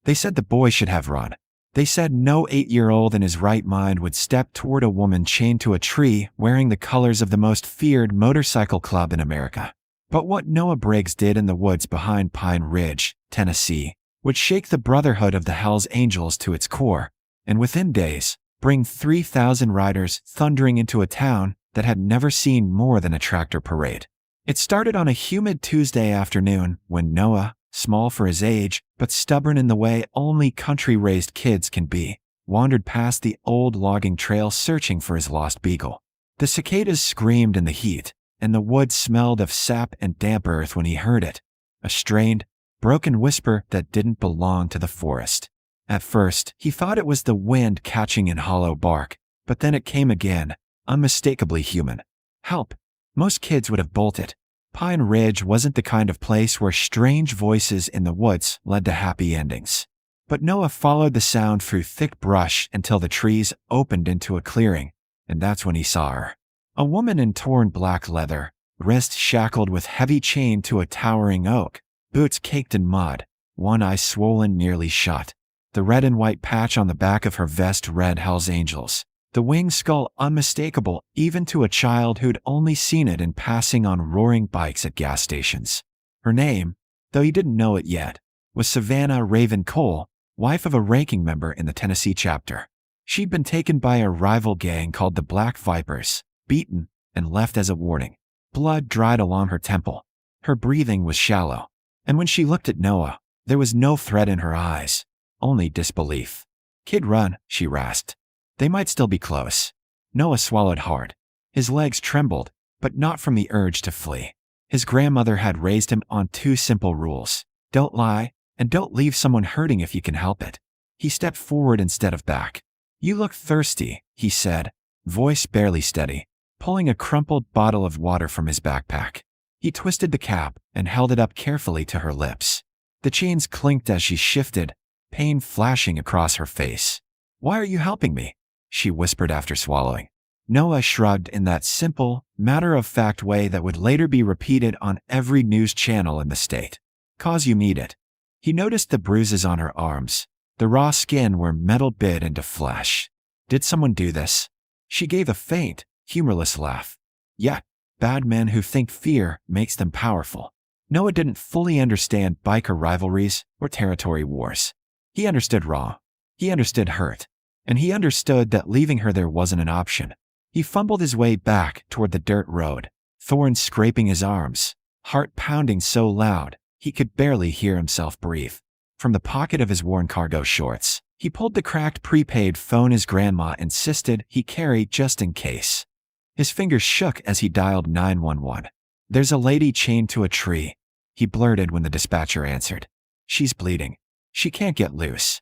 They said the boy should have run. They said no 8-year-old in his right mind would step toward a woman chained to a tree wearing the colors of the most feared motorcycle club in America. But what Noah Briggs did in the woods behind Pine Ridge, Tennessee, would shake the Brotherhood of the Hells Angels to its core, and within days, bring 3,000 riders thundering into a town that had never seen more than a tractor parade. It started on a humid Tuesday afternoon when Noah, small for his age, but stubborn in the way only country-raised kids can be, wandered past the old logging trail searching for his lost beagle. The cicadas screamed in the heat, and the woods smelled of sap and damp earth when he heard it, a strained, broken whisper that didn't belong to the forest. At first, he thought it was the wind catching in hollow bark, but then it came again, unmistakably human. Help! Most kids would have bolted. Pine Ridge wasn't the kind of place where strange voices in the woods led to happy endings. But Noah followed the sound through thick brush until the trees opened into a clearing, and that's when he saw her. A woman in torn black leather, wrists shackled with heavy chain to a towering oak, boots caked in mud, one eye swollen nearly shut. The red and white patch on the back of her vest read Hells Angels. The winged skull unmistakable even to a child who'd only seen it in passing on roaring bikes at gas stations. Her name, though he didn't know it yet, was Savannah Raven Cole, wife of a ranking member in the Tennessee chapter. She'd been taken by a rival gang called the Black Vipers, beaten, and left as a warning. Blood dried along her temple. Her breathing was shallow. And when she looked at Noah, there was no threat in her eyes, only disbelief. "Kid, run," she rasped. They might still be close. Noah swallowed hard. His legs trembled, but not from the urge to flee. His grandmother had raised him on 2 simple rules: don't lie, and don't leave someone hurting if you can help it. He stepped forward instead of back. "You look thirsty," he said, voice barely steady, pulling a crumpled bottle of water from his backpack. He twisted the cap and held it up carefully to her lips. The chains clinked as she shifted, pain flashing across her face. "Why are you helping me?" she whispered after swallowing. Noah shrugged in that simple, matter-of-fact way that would later be repeated on every news channel in the state. "'Cause you need it." He noticed the bruises on her arms, the raw skin where metal bit into flesh. "Did someone do this?" She gave a faint, humorless laugh. "Yeah, bad men who think fear makes them powerful." Noah didn't fully understand biker rivalries or territory wars. He understood raw. He understood hurt. And he understood that leaving her there wasn't an option. He fumbled his way back toward the dirt road, thorns scraping his arms, heart pounding so loud he could barely hear himself breathe. From the pocket of his worn cargo shorts, he pulled the cracked prepaid phone his grandma insisted he carry just in case. His fingers shook as he dialed 911. "There's a lady chained to a tree," he blurted when the dispatcher answered. "She's bleeding. She can't get loose."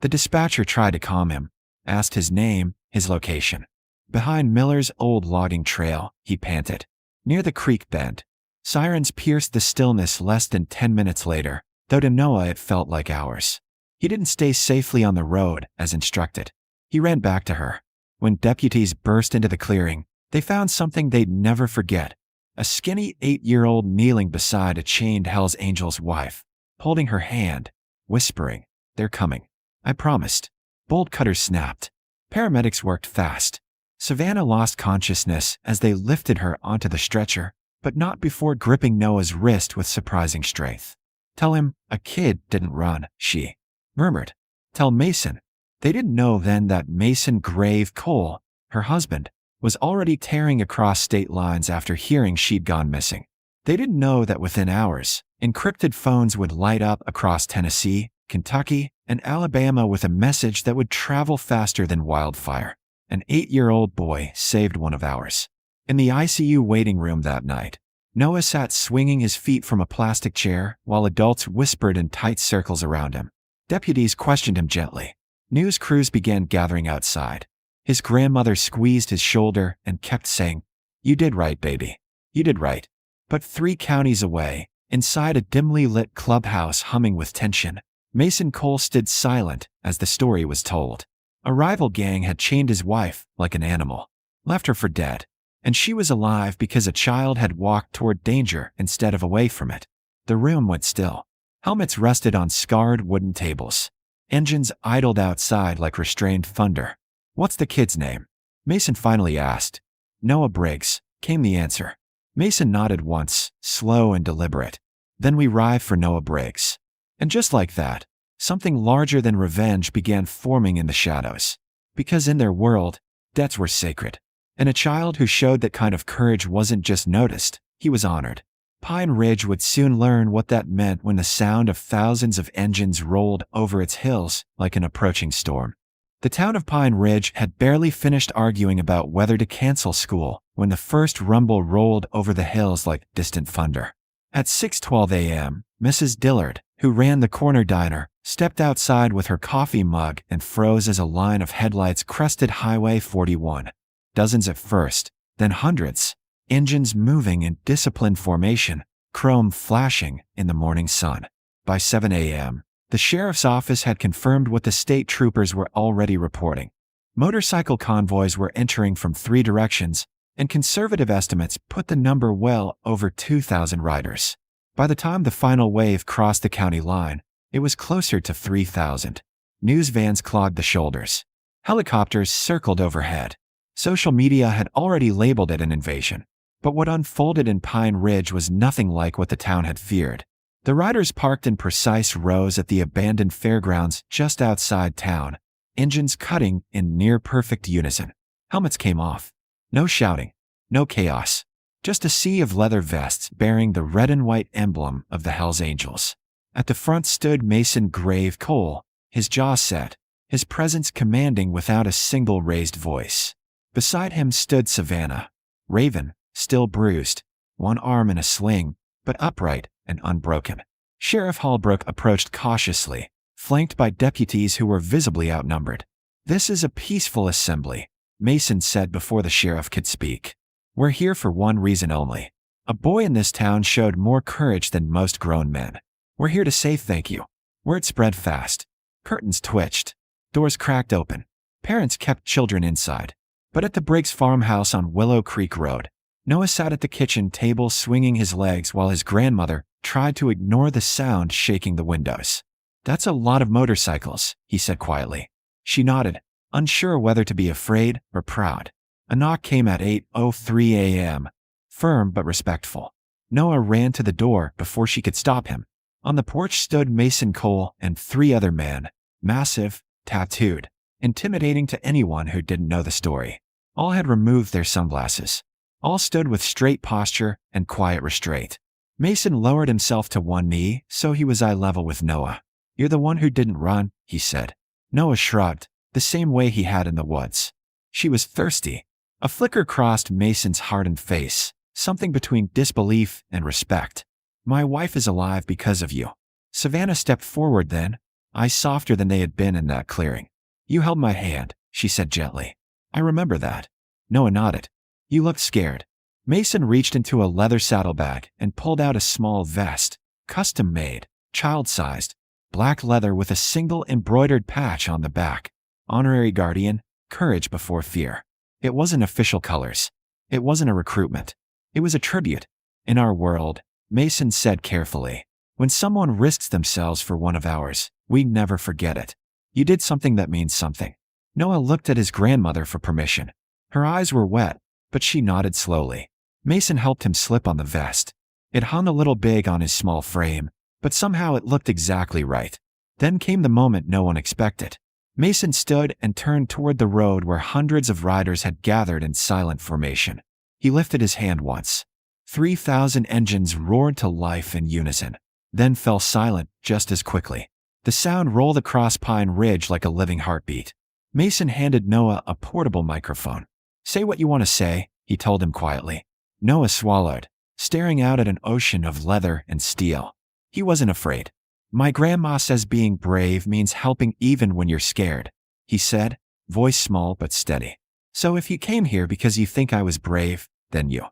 The dispatcher tried to calm him, asked his name, his location. "Behind Miller's old logging trail," he panted, "near the creek bend." Sirens pierced the stillness less than 10 minutes later, though to Noah it felt like hours. He didn't stay safely on the road, as instructed. He ran back to her. When deputies burst into the clearing, they found something they'd never forget: a skinny 8-year-old kneeling beside a chained Hells Angel's wife, holding her hand, whispering, "They're coming. I promised." Bolt cutters snapped. Paramedics worked fast. Savannah lost consciousness as they lifted her onto the stretcher, but not before gripping Noah's wrist with surprising strength. "Tell him a kid didn't run," she murmured. "Tell Mason." They didn't know then that Mason Grave Cole, her husband, was already tearing across state lines after hearing she'd gone missing. They didn't know that within hours, encrypted phones would light up across Tennessee, Kentucky, and Alabama with a message that would travel faster than wildfire. An 8-year-old boy saved one of ours. In the ICU waiting room that night, Noah sat swinging his feet from a plastic chair while adults whispered in tight circles around him. Deputies questioned him gently. News crews began gathering outside. His grandmother squeezed his shoulder and kept saying, "You did right, baby. You did right." But 3 counties away, inside a dimly lit clubhouse humming with tension, Mason Cole stood silent as the story was told. A rival gang had chained his wife like an animal, left her for dead, and she was alive because a child had walked toward danger instead of away from it. The room went still. Helmets rested on scarred wooden tables. Engines idled outside like restrained thunder. "What's the kid's name?" Mason finally asked. "Noah Briggs," came the answer. Mason nodded once, slow and deliberate. "Then we ride for Noah Briggs." And just like that, something larger than revenge began forming in the shadows. Because in their world, debts were sacred. And a child who showed that kind of courage wasn't just noticed, he was honored. Pine Ridge would soon learn what that meant when the sound of thousands of engines rolled over its hills like an approaching storm. The town of Pine Ridge had barely finished arguing about whether to cancel school when the first rumble rolled over the hills like distant thunder. At 6:12 a.m., Mrs. Dillard, who ran the corner diner, stepped outside with her coffee mug and froze as a line of headlights crested Highway 41. Dozens at first, then hundreds, engines moving in disciplined formation, chrome flashing in the morning sun. By 7 a.m., the sheriff's office had confirmed what the state troopers were already reporting. Motorcycle convoys were entering from 3 directions, and conservative estimates put the number well over 2,000 riders. By the time the final wave crossed the county line, it was closer to 3,000. News vans clogged the shoulders. Helicopters circled overhead. Social media had already labeled it an invasion. But what unfolded in Pine Ridge was nothing like what the town had feared. The riders parked in precise rows at the abandoned fairgrounds just outside town, engines cutting in near-perfect unison. Helmets came off. No shouting, no chaos. Just a sea of leather vests bearing the red and white emblem of the Hells Angels. At the front stood Mason Grave Cole, his jaw set, his presence commanding without a single raised voice. Beside him stood Savannah, Raven, still bruised, one arm in a sling, but upright and unbroken. Sheriff Holbrook approached cautiously, flanked by deputies who were visibly outnumbered. "This is a peaceful assembly," Mason said before the sheriff could speak. "We're here for one reason only. A boy in this town showed more courage than most grown men. We're here to say thank you." Word spread fast. Curtains twitched. Doors cracked open. Parents kept children inside. But at the Briggs farmhouse on Willow Creek Road, Noah sat at the kitchen table swinging his legs while his grandmother tried to ignore the sound shaking the windows. "That's a lot of motorcycles," he said quietly. She nodded, unsure whether to be afraid or proud. A knock came at 8:03 a.m., firm but respectful. Noah ran to the door before she could stop him. On the porch stood Mason Cole and 3 other men, massive, tattooed, intimidating to anyone who didn't know the story. All had removed their sunglasses. All stood with straight posture and quiet restraint. Mason lowered himself to one knee so he was eye level with Noah. "You're the one who didn't run," he said. Noah shrugged, the same way he had in the woods. She was thirsty. A flicker crossed Mason's hardened face, something between disbelief and respect. "My wife is alive because of you." Savannah stepped forward then, eyes softer than they had been in that clearing. "You held my hand," she said gently. "I remember that." Noah nodded. "You looked scared." Mason reached into a leather saddlebag and pulled out a small vest, custom-made, child-sized, black leather with a single embroidered patch on the back. Honorary Guardian, courage before fear. It wasn't official colors. It wasn't a recruitment. It was a tribute. "In our world," Mason said carefully, "when someone risks themselves for one of ours, we never forget it. You did something that means something." Noah looked at his grandmother for permission. Her eyes were wet, but she nodded slowly. Mason helped him slip on the vest. It hung a little big on his small frame, but somehow it looked exactly right. Then came the moment no one expected. Mason stood and turned toward the road where hundreds of riders had gathered in silent formation. He lifted his hand once. 3,000 engines roared to life in unison, then fell silent just as quickly. The sound rolled across Pine Ridge like a living heartbeat. Mason handed Noah a portable microphone. "Say what you want to say," he told him quietly. Noah swallowed, staring out at an ocean of leather and steel. He wasn't afraid. "My grandma says being brave means helping even when you're scared," he said, voice small but steady. "So if you came here because you think I was brave, then you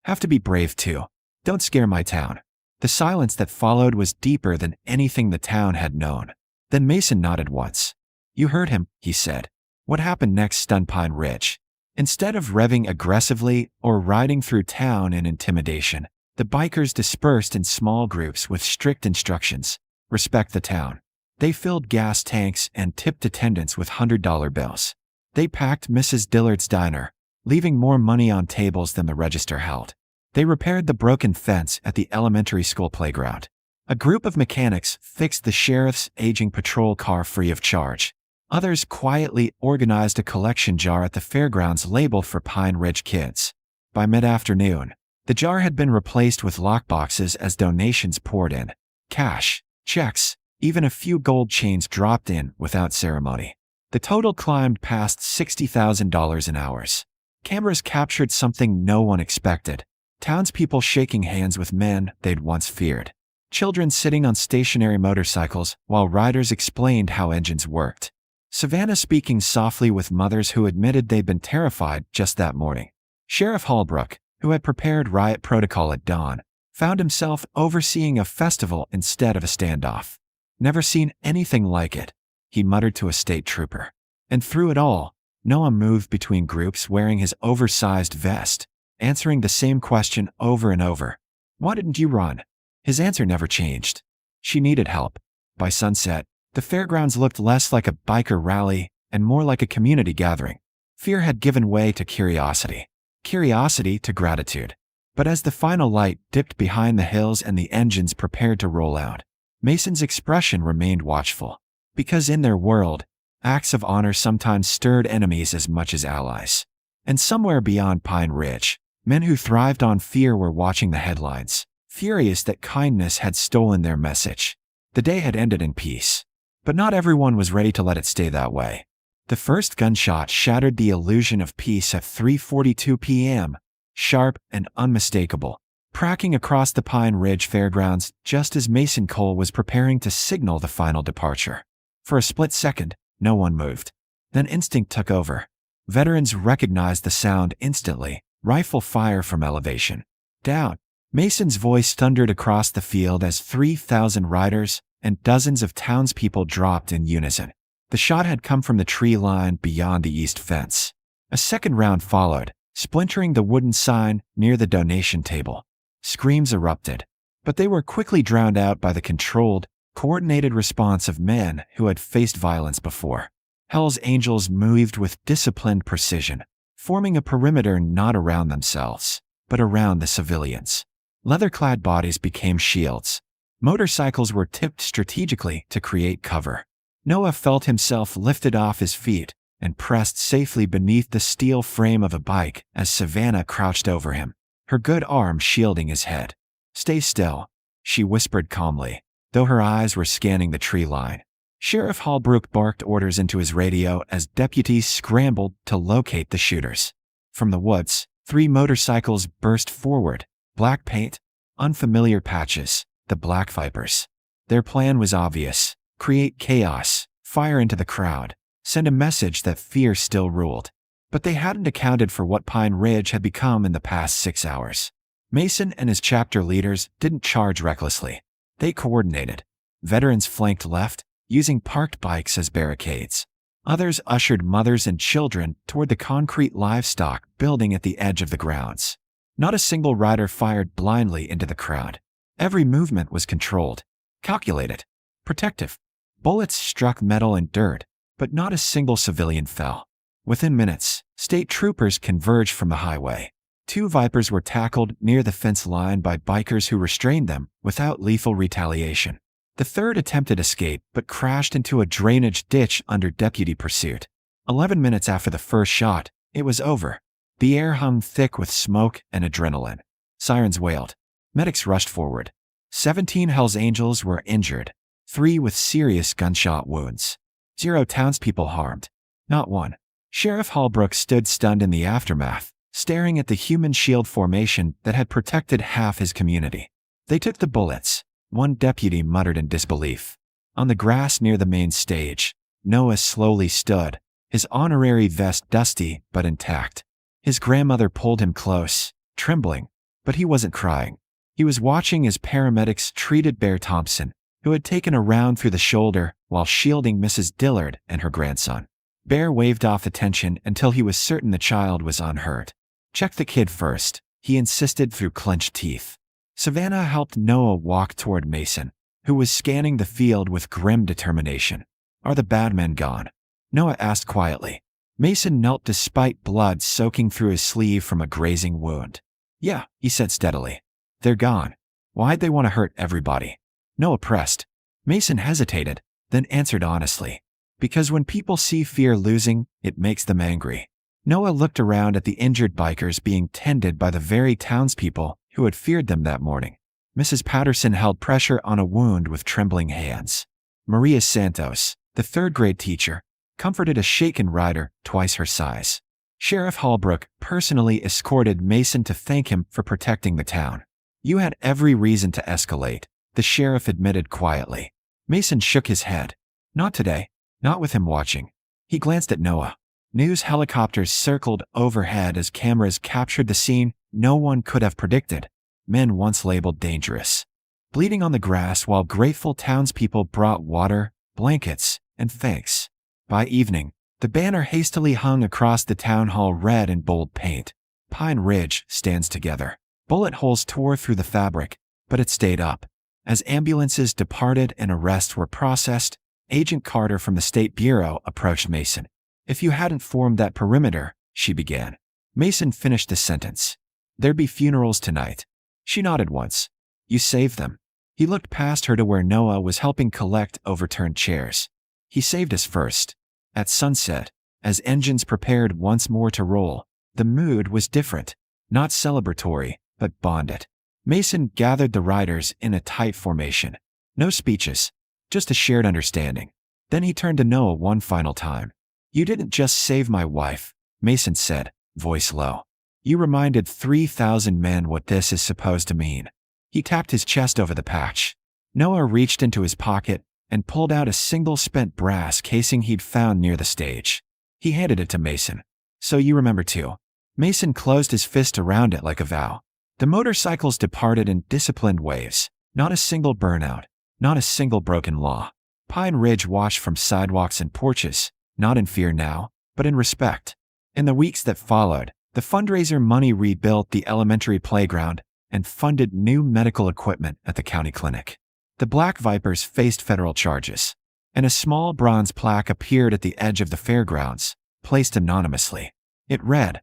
have to be brave too. Don't scare my town." The silence that followed was deeper than anything the town had known. Then Mason nodded once. "You heard him," he said. What happened next stunned Pine Ridge. Instead of revving aggressively or riding through town in intimidation, the bikers dispersed in small groups with strict instructions. Respect the town. They filled gas tanks and tipped attendants with $100 bills. They packed Mrs. Dillard's diner, leaving more money on tables than the register held. They repaired the broken fence at the elementary school playground. A group of mechanics fixed the sheriff's aging patrol car free of charge. Others quietly organized a collection jar at the fairgrounds labeled for Pine Ridge kids. By mid-afternoon, the jar had been replaced with lockboxes as donations poured in. Cash, checks, even a few gold chains dropped in without ceremony. The total climbed past $60,000 in hours. Cameras captured something no one expected. Townspeople shaking hands with men they'd once feared. Children sitting on stationary motorcycles while riders explained how engines worked. Savannah speaking softly with mothers who admitted they'd been terrified just that morning. Sheriff Holbrook, who had prepared riot protocol at dawn, found himself overseeing a festival instead of a standoff. Never seen anything like it, he muttered to a state trooper. And through it all, Noah moved between groups wearing his oversized vest, answering the same question over and over. Why didn't you run? His answer never changed. She needed help. By sunset, the fairgrounds looked less like a biker rally and more like a community gathering. Fear had given way to curiosity. Curiosity to gratitude. But as the final light dipped behind the hills and the engines prepared to roll out, Mason's expression remained watchful. Because in their world, acts of honor sometimes stirred enemies as much as allies. And somewhere beyond Pine Ridge, men who thrived on fear were watching the headlines, furious that kindness had stolen their message. The day had ended in peace. But not everyone was ready to let it stay that way. The first gunshot shattered the illusion of peace at 3:42 p.m., sharp and unmistakable, cracking across the Pine Ridge Fairgrounds just as Mason Cole was preparing to signal the final departure. For a split second, no one moved. Then instinct took over. Veterans recognized the sound instantly, rifle fire from elevation. Down. Mason's voice thundered across the field as 3,000 riders and dozens of townspeople dropped in unison. The shot had come from the tree line beyond the east fence. A second round followed, splintering the wooden sign near the donation table. Screams erupted, but they were quickly drowned out by the controlled, coordinated response of men who had faced violence before. Hell's Angels moved with disciplined precision, forming a perimeter not around themselves, but around the civilians. Leather-clad bodies became shields. Motorcycles were tipped strategically to create cover. Noah felt himself lifted off his feet and pressed safely beneath the steel frame of a bike as Savannah crouched over him, her good arm shielding his head. "Stay still," she whispered calmly, though her eyes were scanning the tree line. Sheriff Holbrook barked orders into his radio as deputies scrambled to locate the shooters. From the woods, 3 motorcycles burst forward, black paint, unfamiliar patches, the Black Vipers. Their plan was obvious: create chaos, fire into the crowd, send a message that fear still ruled. But they hadn't accounted for what Pine Ridge had become in the past 6 hours. Mason and his chapter leaders didn't charge recklessly. They coordinated. Veterans flanked left, using parked bikes as barricades. Others ushered mothers and children toward the concrete livestock building at the edge of the grounds. Not a single rider fired blindly into the crowd. Every movement was controlled, calculated, protective. Bullets struck metal and dirt, but not a single civilian fell. Within minutes, state troopers converged from the highway. 2 Vipers were tackled near the fence line by bikers who restrained them without lethal retaliation. The third attempted escape but crashed into a drainage ditch under deputy pursuit. 11 minutes after the first shot, it was over. The air hung thick with smoke and adrenaline. Sirens wailed. Medics rushed forward. 17 Hells Angels were injured, 3 with serious gunshot wounds. 0 townspeople harmed. Not one. Sheriff Holbrook stood stunned in the aftermath, staring at the human shield formation that had protected half his community. "They took the bullets," one deputy muttered in disbelief. On the grass near the main stage, Noah slowly stood, his honorary vest dusty but intact. His grandmother pulled him close, trembling, but he wasn't crying. He was watching as paramedics treated Bear Thompson, who had taken a round through the shoulder while shielding Mrs. Dillard and her grandson. Bear waved off the tension until he was certain the child was unhurt. "Check the kid first," he insisted through clenched teeth. Savannah helped Noah walk toward Mason, who was scanning the field with grim determination. Are the bad men gone? Noah asked quietly. Mason knelt despite blood soaking through his sleeve from a grazing wound. Yeah, he said steadily. They're gone. Why'd they want to hurt everybody? Noah pressed. Mason hesitated, then answered honestly. Because when people see fear losing, it makes them angry. Noah looked around at the injured bikers being tended by the very townspeople who had feared them that morning. Mrs. Patterson held pressure on a wound with trembling hands. Maria Santos, the third-grade teacher, comforted a shaken rider twice her size. Sheriff Holbrook personally escorted Mason to thank him for protecting the town. You had every reason to escalate, the sheriff admitted quietly. Mason shook his head. Not today, not with him watching. He glanced at Noah. News helicopters circled overhead as cameras captured the scene no one could have predicted. Men once labeled dangerous, bleeding on the grass while grateful townspeople brought water, blankets, and thanks. By evening, the banner hastily hung across the town hall red in bold paint. Pine Ridge stands together. Bullet holes tore through the fabric, but it stayed up. As ambulances departed and arrests were processed, Agent Carter from the State Bureau approached Mason. If you hadn't formed that perimeter, she began. Mason finished the sentence. There'd be funerals tonight. She nodded once. You saved them. He looked past her to where Noah was helping collect overturned chairs. He saved us first. At sunset, as engines prepared once more to roll, the mood was different. Not celebratory, but bonded. Mason gathered the riders in a tight formation. No speeches, just a shared understanding. Then he turned to Noah one final time. You didn't just save my wife, Mason said, voice low. You reminded 3,000 men what this is supposed to mean. He tapped his chest over the patch. Noah reached into his pocket and pulled out a single spent brass casing he'd found near the stage. He handed it to Mason. So you remember too. Mason closed his fist around it like a vow. The motorcycles departed in disciplined waves. Not a single burnout. Not a single broken law. Pine Ridge watched from sidewalks and porches, not in fear now, but in respect. In the weeks that followed, the fundraiser money rebuilt the elementary playground and funded new medical equipment at the county clinic. The Black Vipers faced federal charges, and a small bronze plaque appeared at the edge of the fairgrounds, placed anonymously. It read,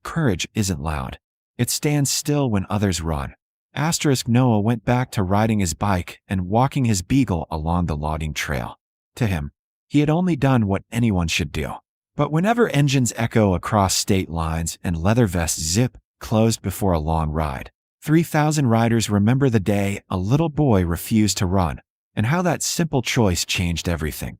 "Courage isn't loud. It stands still when others run." Noah went back to riding his bike and walking his beagle along the logging trail. To him, he had only done what anyone should do. But whenever engines echo across state lines and leather vests zip closed before a long ride, 3,000 riders remember the day a little boy refused to run, and how that simple choice changed everything.